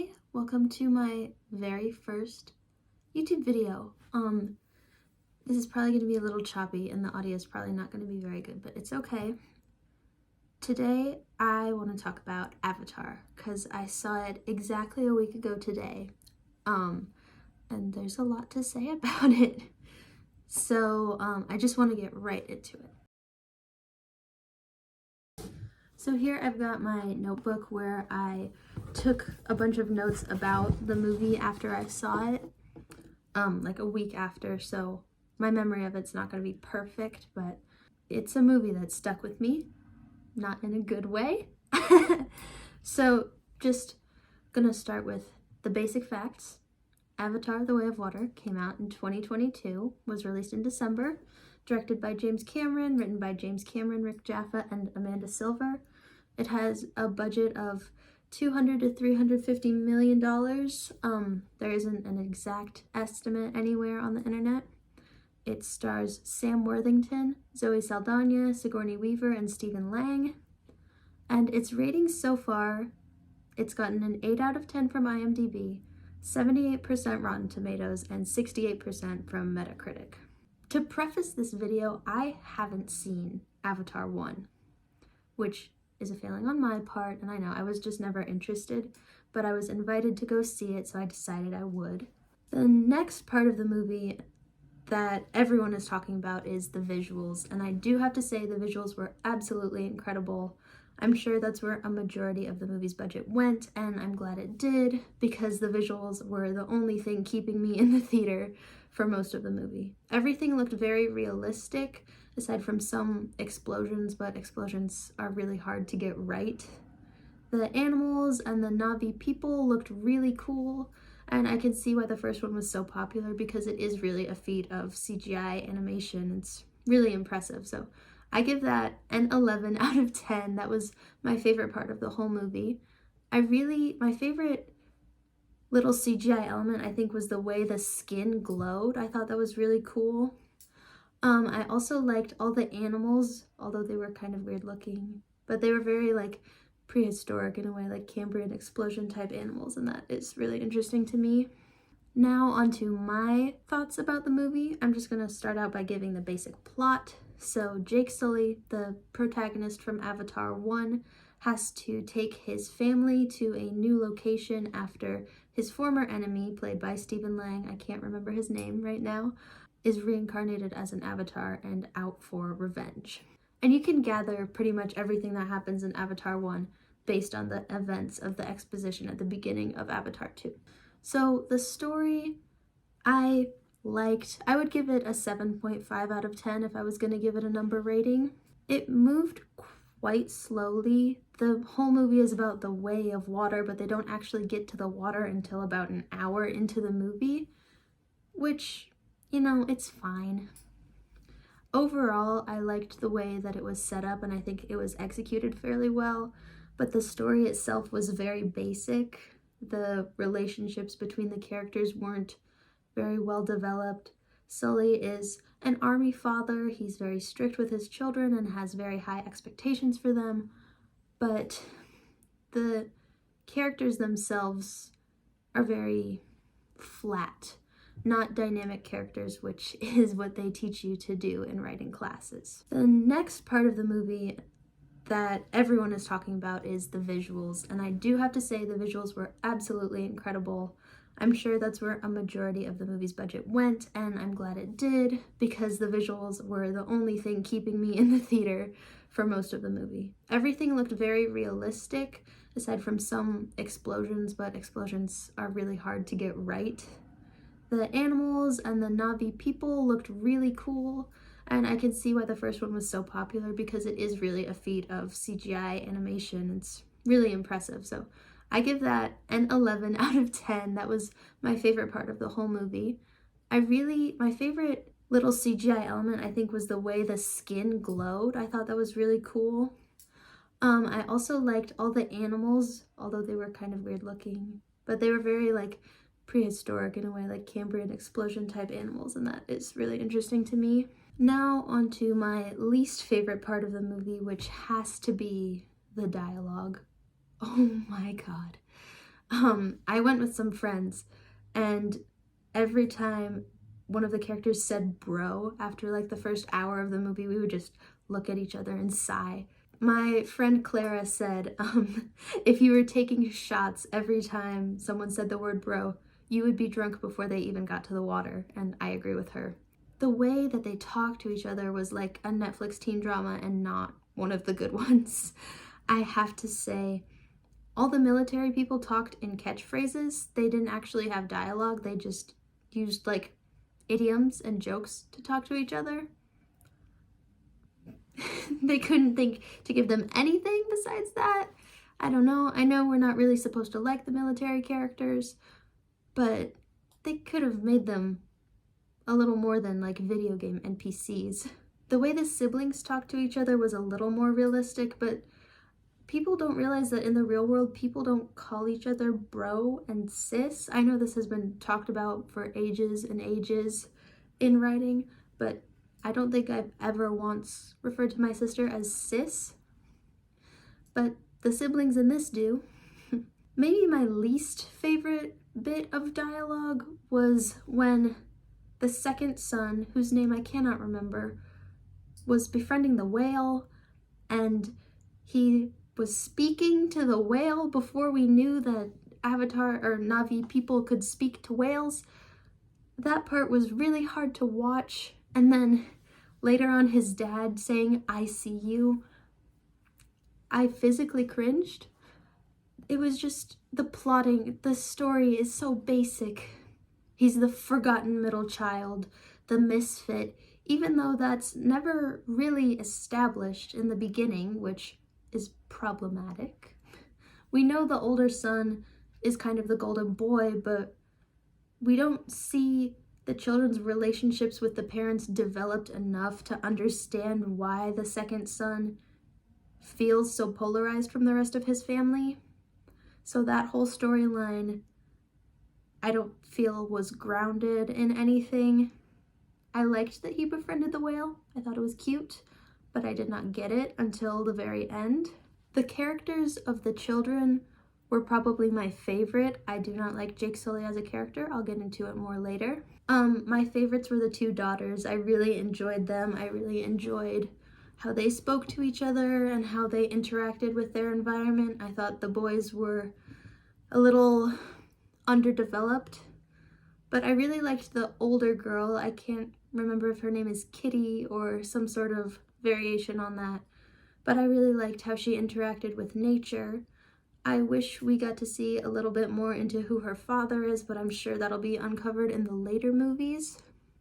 Hi, welcome to my very first YouTube video. This is probably going to be a little choppy and the audio is probably not going to be very good, but it's okay. Today I want to talk about Avatar because I saw it exactly a week ago today. And there's a lot to say about it. So I just want to get right into it. So here I've got my notebook where I took a bunch of notes about the movie after I saw it, like a week after, so my memory of it's not going to be perfect, but it's a movie that stuck with me, not in a good way. So just gonna start with the basic facts. Avatar: The Way of Water came out in 2022, was released in December, directed by James Cameron, written by James Cameron, Rick Jaffa, and Amanda Silver. It has a budget of $200 to $350 million. There isn't an exact estimate anywhere on the internet. It stars Sam Worthington, Zoe Saldana, Sigourney Weaver, and Stephen Lang. And its ratings so far, it's gotten an 8 out of 10 from IMDb, 78% Rotten Tomatoes, and 68% from Metacritic. To preface this video, I haven't seen Avatar 1, which is a failing on my part, and I know I was just never interested, but I was invited to go see it, so I decided I would. The next part of the movie that everyone is talking about is the visuals, and I do have to say the visuals were absolutely incredible. I'm sure that's where a majority of the movie's budget went, and I'm glad it did, because the visuals were the only thing keeping me in the theater for most of the movie. Everything looked very realistic, aside from some explosions, but explosions are really hard to get right. The animals and the Na'vi people looked really cool, and I can see why the first one was so popular because it is really a feat of CGI animation. It's really impressive, so I give that an 11 out of 10. That was my favorite part of the whole movie. My favorite little CGI element, I think, was the way the skin glowed. I thought that was really cool. I also liked all the animals, although they were kind of weird looking, but they were very like prehistoric in a way, like Cambrian explosion type animals, and that is really interesting to me. Now onto my thoughts about the movie. I'm just gonna start out by giving the basic plot. So Jake Sully, the protagonist from Avatar 1, has to take his family to a new location after his former enemy, played by Stephen Lang, I can't remember his name right now, is reincarnated as an avatar and out for revenge. And you can gather pretty much everything that happens in Avatar 1 based on the events of the exposition at the beginning of Avatar 2. So the story I liked. I would give it a 7.5 out of 10 if I was going to give it a number rating. It moved quite slowly. The whole movie is about the way of water, but they don't actually get to the water until about an hour into the movie, which, it's fine. Overall, I liked the way that it was set up, and I think it was executed fairly well, but the story itself was very basic. The relationships between the characters weren't very well developed. Sully is an army father. He's very strict with his children and has very high expectations for them, but the characters themselves are very flat, not dynamic characters, which is what they teach you to do in writing classes. The next part of the movie that everyone is talking about is the visuals, and I do have to say the visuals were absolutely incredible. I'm sure that's where a majority of the movie's budget went, and I'm glad it did, because the visuals were the only thing keeping me in the theater for most of the movie. Everything looked very realistic, aside from some explosions, but explosions are really hard to get right. The animals and the Na'vi people looked really cool, and I can see why the first one was so popular because it is really a feat of CGI animation. It's really impressive, so I give that an 11 out of 10. That was my favorite part of the whole movie. My favorite little CGI element, I think, was the way the skin glowed. I thought that was really cool. I also liked all the animals, although they were kind of weird looking, but they were very like prehistoric in a way, like Cambrian explosion type animals, and that is really interesting to me. Now onto my least favorite part of the movie, which has to be the dialogue. Oh my god. I went with some friends, and every time one of the characters said bro after like the first hour of the movie, we would just look at each other and sigh. My friend Clara said, if you were taking shots every time someone said the word bro, you would be drunk before they even got to the water, and I agree with her. The way that they talked to each other was like a Netflix teen drama and not one of the good ones. I have to say, all the military people talked in catchphrases. They didn't actually have dialogue, they just used like idioms and jokes to talk to each other. They couldn't think to give them anything besides that. I don't know. I know we're not really supposed to like the military characters, but they could have made them a little more than like video game NPCs. The way the siblings talked to each other was a little more realistic, but people don't realize that in the real world, people don't call each other bro and sis. I know this has been talked about for ages and ages in writing, but I don't think I've ever once referred to my sister as sis. But the siblings in this do. Maybe my least favorite bit of dialogue was when the second son, whose name I cannot remember, was befriending the whale, and he was speaking to the whale before we knew that Avatar or Na'vi people could speak to whales. That part was really hard to watch. And then later on, his dad saying, "I see you." I physically cringed. It was just the plotting. The story is so basic. He's the forgotten middle child, the misfit, even though that's never really established in the beginning, which is problematic. We know the older son is kind of the golden boy, but we don't see the children's relationships with the parents developed enough to understand why the second son feels so polarized from the rest of his family. So that whole storyline, I don't feel was grounded in anything. I liked that he befriended the whale. I thought it was cute, but I did not get it until the very end. The characters of the children were probably my favorite. I do not like Jake Sully as a character. I'll get into it more later. My favorites were the two daughters. I really enjoyed them. I really enjoyed how they spoke to each other and how they interacted with their environment. I thought the boys were a little underdeveloped, but I really liked the older girl. I can't remember if her name is Kitty or some sort of variation on that, but I really liked how she interacted with nature. I wish we got to see a little bit more into who her father is, but I'm sure that'll be uncovered in the later movies.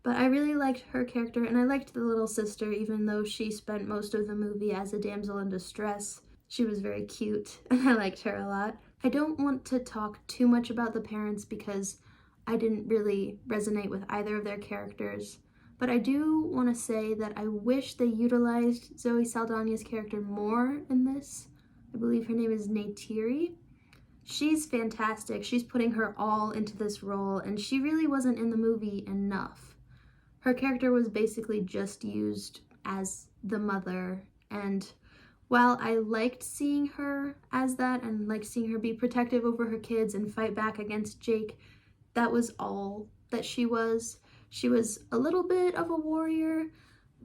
But I really liked her character, and I liked the little sister, even though she spent most of the movie as a damsel in distress. She was very cute, and I liked her a lot. I don't want to talk too much about the parents because I didn't really resonate with either of their characters. But I do want to say that I wish they utilized Zoe Saldana's character more in this. I believe her name is Neytiri. She's fantastic. She's putting her all into this role, and she really wasn't in the movie enough. Her character was basically just used as the mother, and while I liked seeing her as that and liked seeing her be protective over her kids and fight back against Jake, that was all that she was. She was a little bit of a warrior,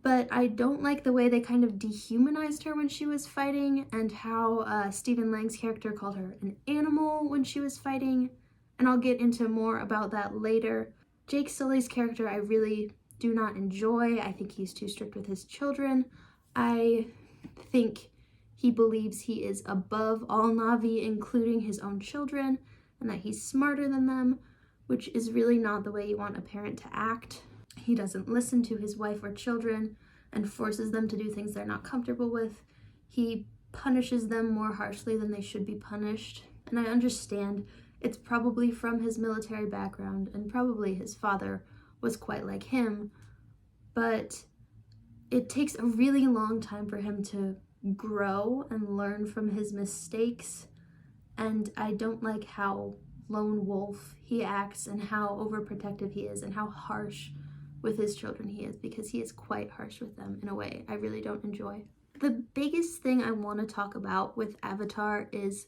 but I don't like the way they kind of dehumanized her when she was fighting, and how Stephen Lang's character called her an animal when she was fighting, and I'll get into more about that later. Jake Sully's character I really do not enjoy. I think he's too strict with his children. I think he believes he is above all Na'vi, including his own children, and that he's smarter than them, which is really not the way you want a parent to act. He doesn't listen to his wife or children and forces them to do things they're not comfortable with. He punishes them more harshly than they should be punished. And I understand it's probably from his military background, and probably his father was quite like him, but it takes a really long time for him to grow and learn from his mistakes. And I don't like how lone wolf he acts and how overprotective he is and how harsh with his children he is, because he is quite harsh with them in a way I really don't enjoy. The biggest thing I want to talk about with Avatar is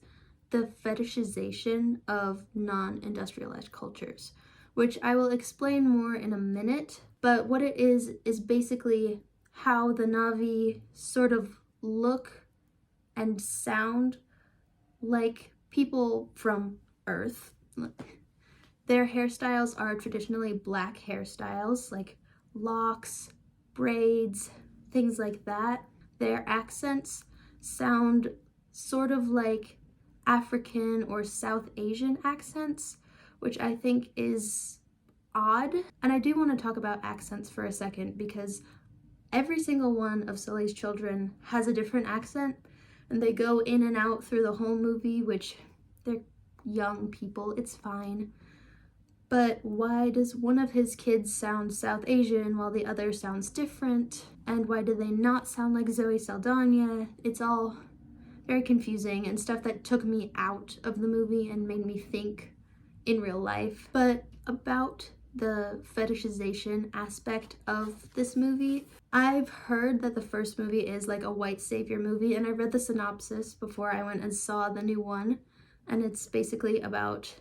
the fetishization of non-industrialized cultures, which I will explain more in a minute. But what it is basically how the Na'vi sort of look and sound like people from Earth. Their hairstyles are traditionally black hairstyles, like locks, braids, things like that. Their accents sound sort of like African or South Asian accents, which I think is odd. And I do want to talk about accents for a second, because every single one of Sully's children has a different accent, and they go in and out through the whole movie, which they're young people, it's fine. But why does one of his kids sound South Asian while the other sounds different? And why do they not sound like Zoe Saldana? It's all very confusing and stuff that took me out of the movie and made me think in real life. But about the fetishization aspect of this movie, I've heard that the first movie is like a white savior movie, and I read the synopsis before I went and saw the new one, and it's basically about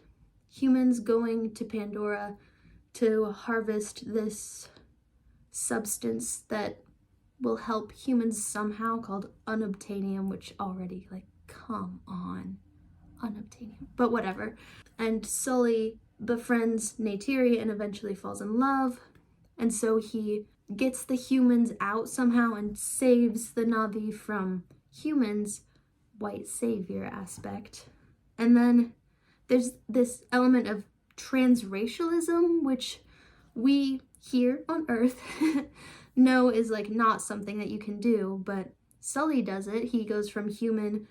humans going to Pandora to harvest this substance that will help humans somehow, called unobtainium, which already, like, come on, unobtainium, but whatever. And Sully befriends Neytiri and eventually falls in love, and so he gets the humans out somehow and saves the Na'vi from humans, white savior aspect. And then there's this element of transracialism, which we here on Earth know is like not something that you can do, but Sully does it. He goes from human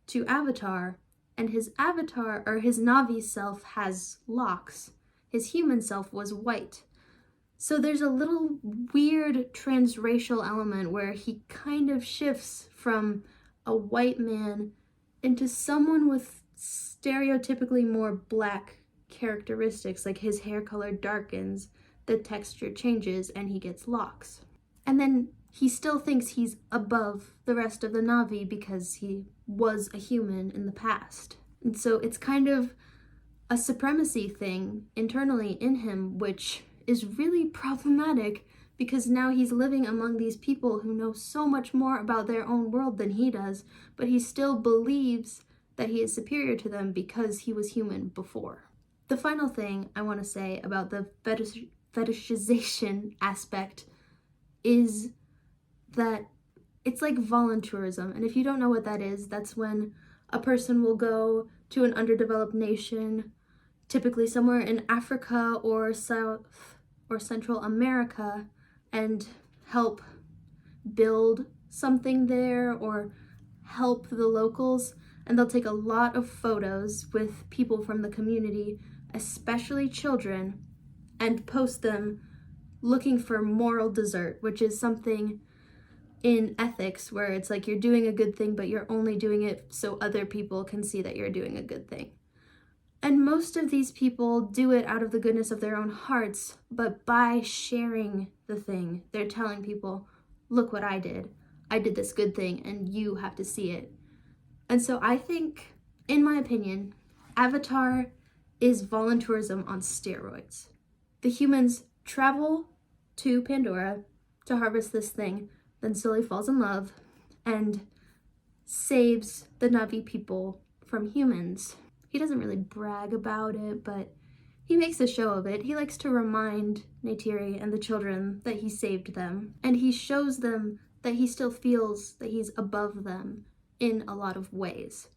to avatar, and his avatar, or his Na'vi self, has locks. His human self was white. So there's a little weird transracial element where he kind of shifts from a white man into someone with stereotypically more black characteristics, like his hair color darkens, the texture changes, and he gets locks. And then he still thinks he's above the rest of the Na'vi because he was a human in the past. And so it's kind of a supremacy thing internally in him, which is really problematic, because now he's living among these people who know so much more about their own world than he does, but he still believes that he is superior to them because he was human before. The final thing I want to say about the fetishization aspect is that it's like voluntourism. And if you don't know what that is, that's when a person will go to an underdeveloped nation, typically somewhere in Africa or South or Central America, and help build something there or help the locals. And they'll take a lot of photos with people from the community, especially children, and post them looking for moral desert, which is something in ethics where it's like you're doing a good thing, but you're only doing it so other people can see that you're doing a good thing. And most of these people do it out of the goodness of their own hearts, but by sharing the thing, they're telling people, look what I did. I did this good thing, and you have to see it. And so I think, in my opinion, Avatar is voluntourism on steroids. The humans travel to Pandora to harvest this thing, then Sully falls in love and saves the Na'vi people from humans. He doesn't really brag about it, but he makes a show of it. He likes to remind Neytiri and the children that he saved them, and he shows them that he still feels that he's above them in a lot of ways.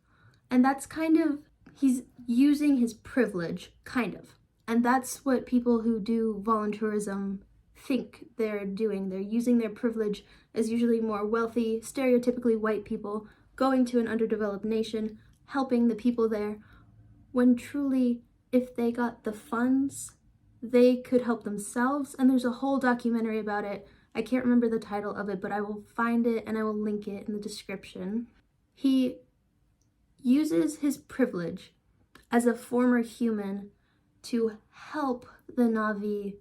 And that's kind of, he's using his privilege, kind of. And that's what people who do voluntourism think they're doing. They're using their privilege as usually more wealthy, stereotypically white people going to an underdeveloped nation, helping the people there, when truly, if they got the funds, they could help themselves. And there's a whole documentary about it. I can't remember the title of it, but I will find it and I will link it in the description. He uses his privilege as a former human to help the Na'vi,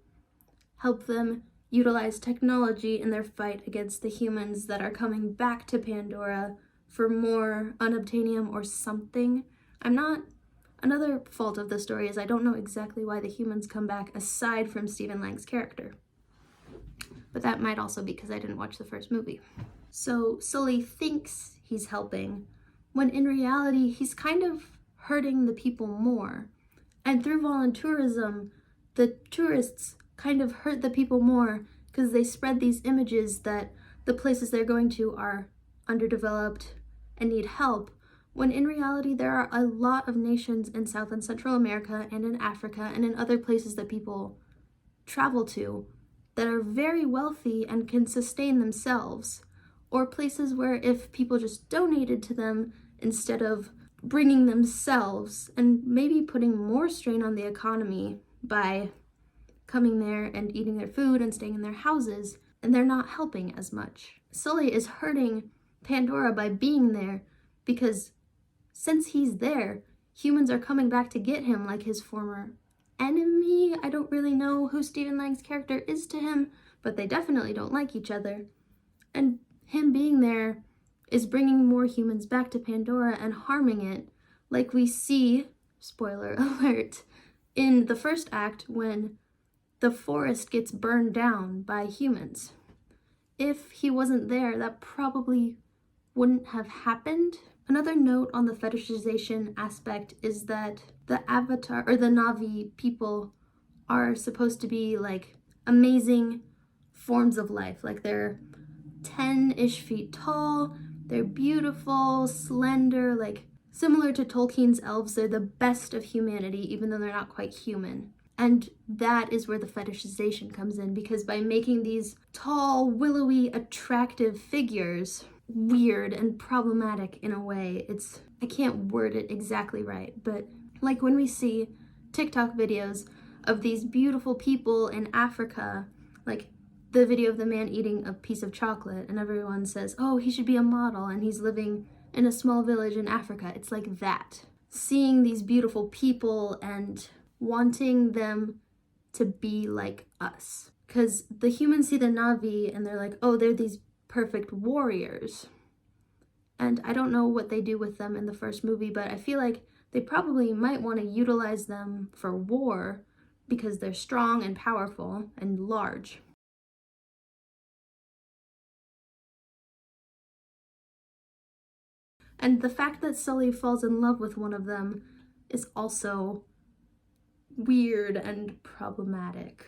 help them utilize technology in their fight against the humans that are coming back to Pandora for more unobtainium or something. Another fault of the story is I don't know exactly why the humans come back aside from Stephen Lang's character. But that might also be because I didn't watch the first movie. So Sully thinks he's helping, when in reality he's kind of hurting the people more. And through voluntourism, the tourists kind of hurt the people more because they spread these images that the places they're going to are underdeveloped and need help, when in reality there are a lot of nations in South and Central America and in Africa and in other places that people travel to that are very wealthy and can sustain themselves, or places where if people just donated to them instead of bringing themselves and maybe putting more strain on the economy by coming there and eating their food and staying in their houses, and they're not helping as much. Sully is hurting Pandora by being there because since he's there, humans are coming back to get him, like his former enemy. I don't really know who Stephen Lang's character is to him, but they definitely don't like each other. And him being there is bringing more humans back to Pandora and harming it, like we see, spoiler alert, in the first act when the forest gets burned down by humans. If he wasn't there, that probably wouldn't have happened. Another note on the fetishization aspect is that the Avatar, or the Na'vi people, are supposed to be like amazing forms of life. Like they're 10-ish feet tall, they're beautiful, slender, like similar to Tolkien's elves, they're the best of humanity, even though they're not quite human. And that is where the fetishization comes in, because by making these tall, willowy, attractive figures weird and problematic in a way, I can't word it exactly right, but like when we see TikTok videos of these beautiful people in Africa, like the video of the man eating a piece of chocolate and everyone says, oh, he should be a model and he's living in a small village in Africa. It's like that. Seeing these beautiful people and wanting them to be like us. Because the humans see the Na'vi and they're like, oh, they're these perfect warriors. And I don't know what they do with them in the first movie, but I feel like they probably might want to utilize them for war because they're strong and powerful and large. And the fact that Sully falls in love with one of them is also weird and problematic,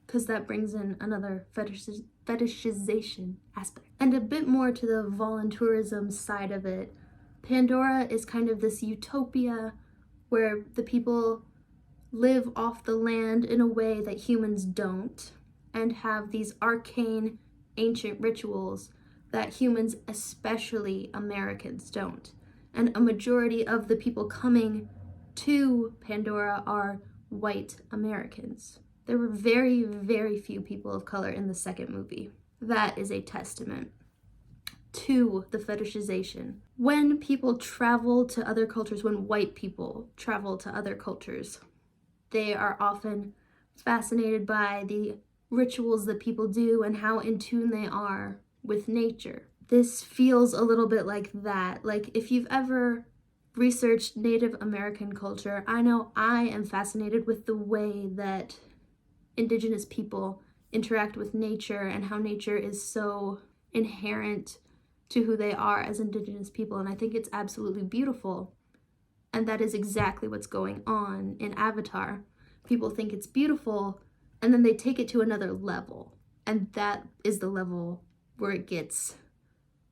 because that brings in another fetishization aspect. And a bit more to the voluntourism side of it, Pandora is kind of this utopia where the people live off the land in a way that humans don't, and have these arcane, ancient rituals that humans, especially Americans, don't. And a majority of the people coming to Pandora are white Americans. There were very, very few people of color in the second movie. That is a testament to the fetishization. When people travel to other cultures, when white people travel to other cultures, they are often fascinated by the rituals that people do and how in tune they are with nature. This feels a little bit like that. Like if you've ever researched Native American culture, I know I am fascinated with the way that Indigenous people interact with nature and how nature is so inherent to who they are as Indigenous people. And I think it's absolutely beautiful. And that is exactly what's going on in Avatar. People think it's beautiful and then they take it to another level. And that is the level where it gets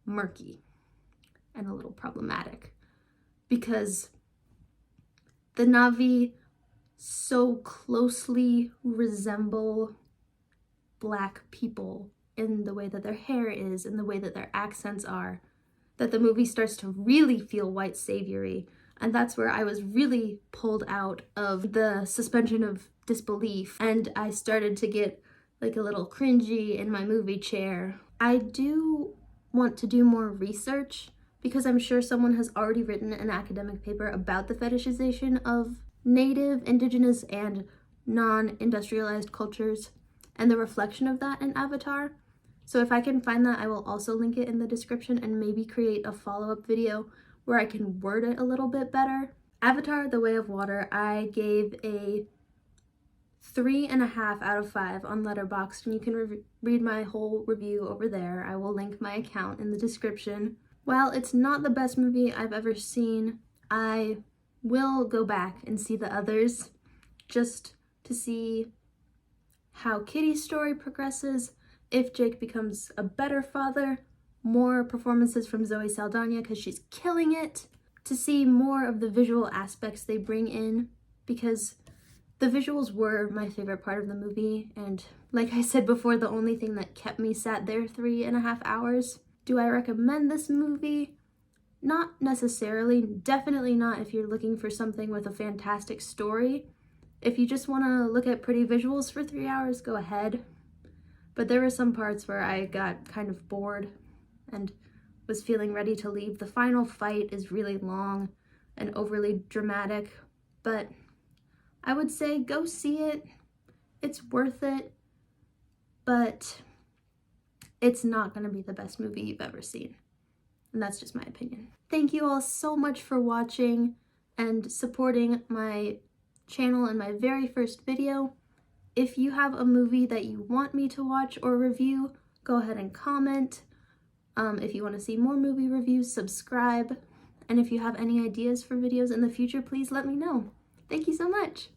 murky and a little problematic, because the Na'vi so closely resemble Black people in the way that their hair is, in the way that their accents are, that the movie starts to really feel white saviory. And that's where I was really pulled out of the suspension of disbelief, and I started to get like a little cringy in my movie chair. I do want to do more research, because I'm sure someone has already written an academic paper about the fetishization of Native, Indigenous, and non-industrialized cultures and the reflection of that in Avatar. So if I can find that, I will also link it in the description and maybe create a follow-up video where I can word it a little bit better. Avatar: The Way of Water, I gave a 3.5 out of 5 on Letterboxd, and you can read my whole review over there. I will link my account in the description. While it's not the best movie I've ever seen, I will go back and see the others just to see how Kitty's story progresses, if Jake becomes a better father, more performances from Zoe Saldana because she's killing it, to see more of the visual aspects they bring in, because the visuals were my favorite part of the movie, and like I said before, the only thing that kept me sat there 3.5 hours. Do I recommend this movie? Not necessarily. Definitely not if you're looking for something with a fantastic story. If you just want to look at pretty visuals for 3 hours, go ahead. But there were some parts where I got kind of bored and was feeling ready to leave. The final fight is really long and overly dramatic, but I would say go see it. It's worth it, but it's not going to be the best movie you've ever seen. And that's just my opinion. Thank you all so much for watching and supporting my channel in my very first video. If you have a movie that you want me to watch or review, go ahead and comment. If you want to see more movie reviews, subscribe. And if you have any ideas for videos in the future, please let me know. Thank you so much.